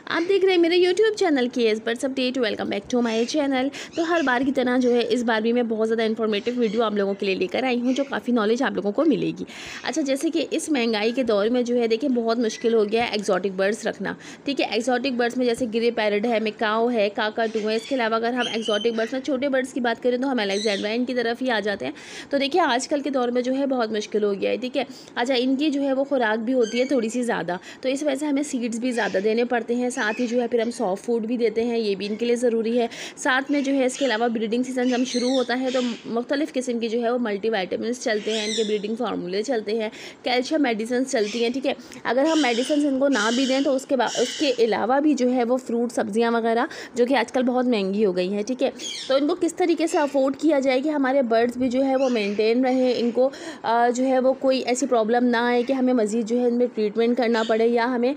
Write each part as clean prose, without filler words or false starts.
आप देख रहे हैं मेरे यूट्यूब चैनल की age birds update. Welcome back to my channel. तो हर बार की तरह जो है इस बार भी मैं बहुत ज़्यादा इन्फॉर्मेटिव वीडियो आप लोगों के लिए लेकर आई हूँ, जो काफ़ी नॉलेज आप लोगों को मिलेगी। अच्छा, जैसे कि इस महंगाई के दौर में जो है देखिए बहुत मुश्किल हो गया है एक्जॉटिक बर्ड्स रखना। ठीक है, एक्जॉटिक बर्ड्स में जैसे ग्रे पैरट है, मिकाओ है, काकाटू है। इसके अलावा अगर हम एक्जॉटिक बर्ड्स में छोटे बर्ड्स की बात करें तो हम अलेक्जेंड्राइन की तरफ ही आ जाते हैं। तो देखिए आजकल के दौर में जो है बहुत मुश्किल हो गया है। ठीक है, अच्छा, इनकी जो है वो खुराक भी होती है थोड़ी सी ज़्यादा, तो इस वजह से हमें सीड्स भी ज़्यादा देने पड़ते हैं। साथ ही जो है फिर हम सॉफ्ट फूड भी देते हैं, ये भी इनके लिए ज़रूरी है। साथ में जो है इसके अलावा ब्रीडिंग सीजन जब शुरू होता है तो मुख्तलिफ़ किस्म की जो है वो मल्टीविटामिन्स चलते हैं, इनके ब्रीडिंग फार्मूले चलते हैं, कैल्शियम मेडिसिन चलती हैं। ठीक है, अगर हम मेडिसिन इनको ना भी दें तो उसके अलावा भी जो है वो फ्रूट सब्जियां वगैरह जो कि आजकल बहुत महंगी हो गई हैं। ठीक है, तो इनको किस तरीके से अफोर्ड किया जाए कि हमारे बर्ड्स भी जो है वो मेंटेन रहे, इनको जो है वो कोई ऐसी प्रॉब्लम ना आए कि हमें मज़ीद जो है इनमें ट्रीटमेंट करना पड़े या हमें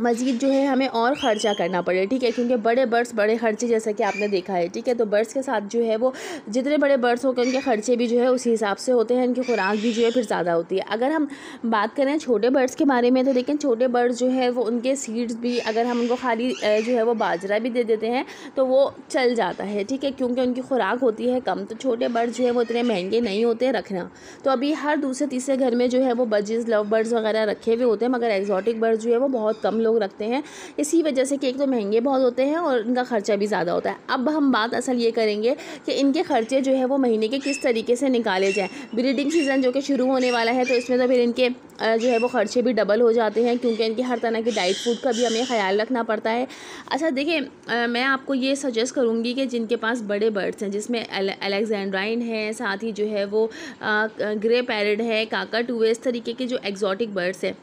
मज़ीद जो है हमें और ख़र्चा करना पड़े। ठीक है, क्योंकि बड़े बर्ड्स बड़े ख़र्चे जैसा कि आपने देखा है। ठीक है, तो बर्ड्स के साथ जो है वो जितने बड़े बर्ड्स होकर उनके ख़र्चे भी जो है उसी हिसाब से होते हैं, इनकी खुराक भी जो है फिर ज़्यादा होती है। अगर हम बात करें छोटे बर्ड्स के बारे में तो देखें छोटे बर्ड्स जो है वो उनके सीड्स भी अगर हम उनको खाली जो है वो बाजरा भी दे देते हैं तो वो चल जाता है। ठीक है, क्योंकि उनकी खुराक होती है कम, तो छोटे बर्ड्स जो है वो इतने महंगे नहीं होते रखना। तो अभी हर दूसरे तीसरे घर में जो है वो बजिस लव बर्ड्स वगैरह रखे हुए होते हैं, मगर एक्जॉटिक बर्ड्स जो है वो बहुत कम लोग रखते हैं, इसी वजह से कि एक तो महंगे बहुत होते हैं और इनका खर्चा भी ज़्यादा होता है। अब हम बात असल ये करेंगे कि इनके खर्चे जो है वो महीने के किस तरीके से निकाले जाएं। ब्रीडिंग सीज़न जो कि शुरू होने वाला है तो इसमें तो फिर इनके जो है वो खर्चे भी डबल हो जाते हैं, क्योंकि इनकी हर तरह की डाइट फूड का भी हमें ख्याल रखना पड़ता है। अच्छा देखिए, मैं आपको ये सजेस्ट करूँगी कि जिनके पास बड़े बर्ड्स हैं जिसमें अलेक्जेंड्राइन है, साथ ही जो है वो ग्रे पैरट है, काकाटू है, इस तरीके के जो एक्जॉटिक बर्ड्स हैं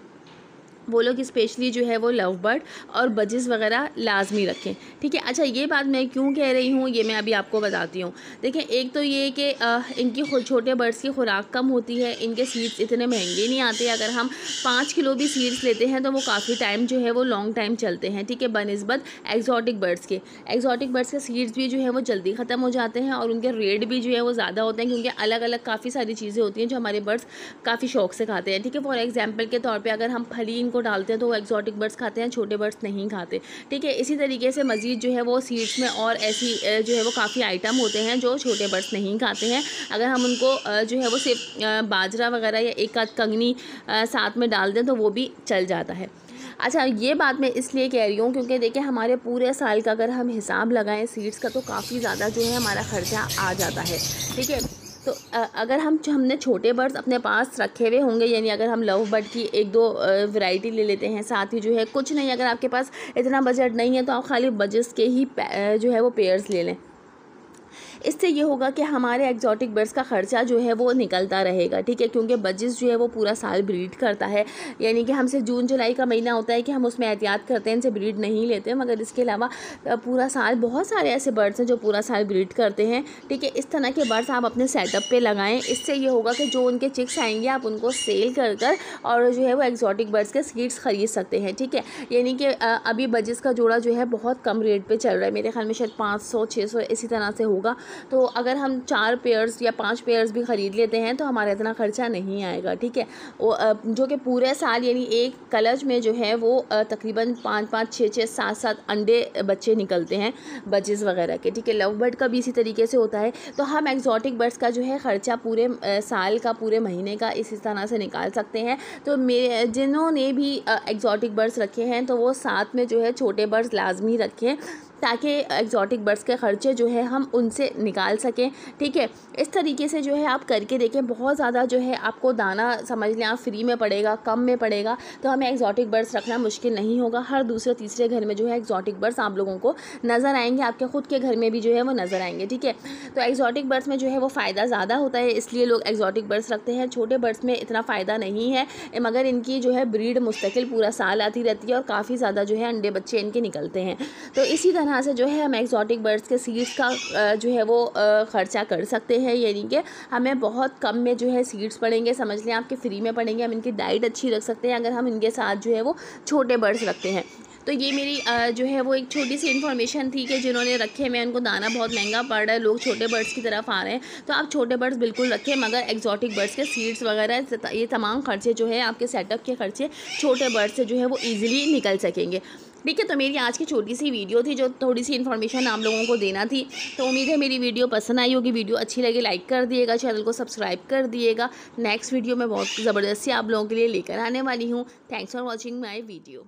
वो लोग स्पेशली जो है वो लव बर्ड और बजिस वगैरह लाजमी रखें। ठीक है, अच्छा ये बात मैं क्यों कह रही हूँ ये मैं अभी आपको बताती हूँ। देखिए, एक तो ये कि इनकी छोटे बर्ड्स की खुराक कम होती है, इनके सीड्स इतने महंगे नहीं आते। अगर हम 5 किलो भी सीड्स लेते हैं तो वो काफ़ी टाइम जो है वो लॉन्ग टाइम चलते हैं। ठीक है, बनिस्बत एक्जॉटिक बर्ड्स के सीड्स भी जो है वो जल्दी ख़त्म हो जाते हैं और उनके रेट भी जो है वो ज़्यादा होते हैं, क्योंकि अलग अलग काफ़ी सारी चीज़ें होती हैं जो हमारे बर्ड्स काफ़ी शौक से खाते हैं। ठीक है, फॉर एग्जाम्पल के तौर पर अगर हम फली इनको डालते हैं तो वो एक्जॉटिक बर्ड्स खाते हैं, छोटे बर्ड्स नहीं खाते। ठीक है, इसी तरीके से मज़ीद जो है वो सीड्स में और ऐसी जो है वो काफ़ी आइटम होते हैं जो छोटे बर्ड्स नहीं खाते हैं। अगर हम उनको जो है वो सिर्फ बाजरा वगैरह या एक आध कंगनी साथ में डाल दें तो वो भी चल जाता है। अच्छा, ये बात मैं इसलिए कह रही हूँ क्योंकि देखिए हमारे पूरे साल का अगर हम हिसाब लगाएं सीड्स का तो काफ़ी ज़्यादा जो है हमारा खर्चा आ जाता है। ठीक है, तो अगर हमने छोटे बर्ड्स अपने पास रखे हुए होंगे, यानी अगर हम लव बर्ड की एक दो वैरायटी ले लेते हैं, साथ ही जो है कुछ नहीं, अगर आपके पास इतना बजट नहीं है तो आप खाली बजिस के ही जो है वो पेयर्स ले लें। इससे ये होगा कि हमारे एक्जॉटिक बर्ड्स का ख़र्चा जो है वो निकलता रहेगा। ठीक है, क्योंकि बजिस जो है वो पूरा साल ब्रीड करता है, यानी कि हमसे जून जुलाई का महीना होता है कि हम उसमें एहतियात करते हैं, इनसे ब्रीड नहीं लेते, मगर इसके अलावा पूरा साल बहुत सारे ऐसे बर्ड्स हैं जो पूरा साल ब्रीड करते हैं। ठीक है, इस तरह के बर्ड्स आप अपने सेटअप पे लगाएं। इससे ये होगा कि जो उनके चिक्स आएंगे आप उनको सेल कर और जो है वो एक्जॉटिक बर्ड्स के सीड्स ख़रीद सकते हैं। ठीक है, यानी कि अभी बजिस का जोड़ा जो है बहुत कम रेट पर चल रहा है, मेरे ख्याल में शायद 500-600 इसी तरह से होगा। तो अगर हम 4 पेयर्स या 5 पेयर्स भी ख़रीद लेते हैं तो हमारा इतना ख़र्चा नहीं आएगा। ठीक है, वो जो कि पूरे साल यानी एक कलज में जो है वो तकरीबन 5-5, 6-6, 7-7 अंडे बच्चे निकलते हैं बजिस वगैरह के। ठीक है, लव बर्ड का भी इसी तरीके से होता है। तो हम एक्जॉटिक बर्ड्स का जो है ख़र्चा पूरे साल का, पूरे महीने का इसी तरह से निकाल सकते हैं। तो जिन्होंने भी एक्जॉटिक बर्ड्स रखे हैं तो वो साथ में जो है छोटे बर्ड्स लाजमी रखें, ताकि एक्जॉटिक बर्ड्स के ख़र्चे जो है हम उनसे निकाल सकें। ठीक है, इस तरीके से जो है आप करके देखें। बहुत ज़्यादा जो है आपको दाना समझ लें आप फ्री में पड़ेगा, कम में पड़ेगा, तो हमें एक्जॉटिक बर्ड्स रखना मुश्किल नहीं होगा। हर दूसरे तीसरे घर में जो है एक्जॉटिक बर्ड्स आप लोगों को नज़र आएंगे, आपके ख़ुद के घर में भी जो है वो नज़र आएंगे। ठीक है, तो एक्जॉटिक बर्ड्स में जो है वो फ़ायदा ज़्यादा होता है, इसलिए लोग एक्जॉटिक बर्ड्स रखते हैं। छोटे बर्ड्स में इतना फ़ायदा नहीं है, मगर इनकी जो है ब्रीड मुस्तकिल पूरा साल आती रहती है और काफ़ी ज़्यादा जो है अंडे बच्चे इनके निकलते हैं। तो इसी तरह से जो है हम एक्जॉटिक बर्ड्स के सीड्स का जो है वो ख़र्चा कर सकते हैं, यानी कि हमें बहुत कम में जो है सीड्स पड़ेंगे, समझ लें आपके फ्री में पड़ेंगे। हम इनकी डाइट अच्छी रख सकते हैं अगर हम इनके साथ जो है वो छोटे बर्ड्स रखते हैं। तो ये मेरी जो है वो एक छोटी सी इन्फॉर्मेशन थी कि जिन्होंने रखे मैं उनको दाना बहुत महंगा पड़ रहा है, लोग छोटे बर्ड्स की तरफ आ रहे हैं, तो आप छोटे बर्ड्स बिल्कुल रखें, मगर एक्जॉटिक बर्ड्स के सीड्स वगैरह ये तमाम खर्चे जो है आपके सेटअप के खर्चे छोटे बर्ड्स से जो है वो ईजिली निकल सकेंगे। ठीक है, तो मेरी आज की छोटी सी वीडियो थी जो थोड़ी सी इन्फॉर्मेशन आप लोगों को देना थी। तो उम्मीद है मेरी वीडियो पसंद आई होगी। वीडियो अच्छी लगी लाइक कर दिएगा, चैनल को सब्सक्राइब कर दिएगा। नेक्स्ट वीडियो में बहुत ज़बरदस्ती आप लोगों के लिए लेकर आने वाली हूँ। Thanks for watching my video.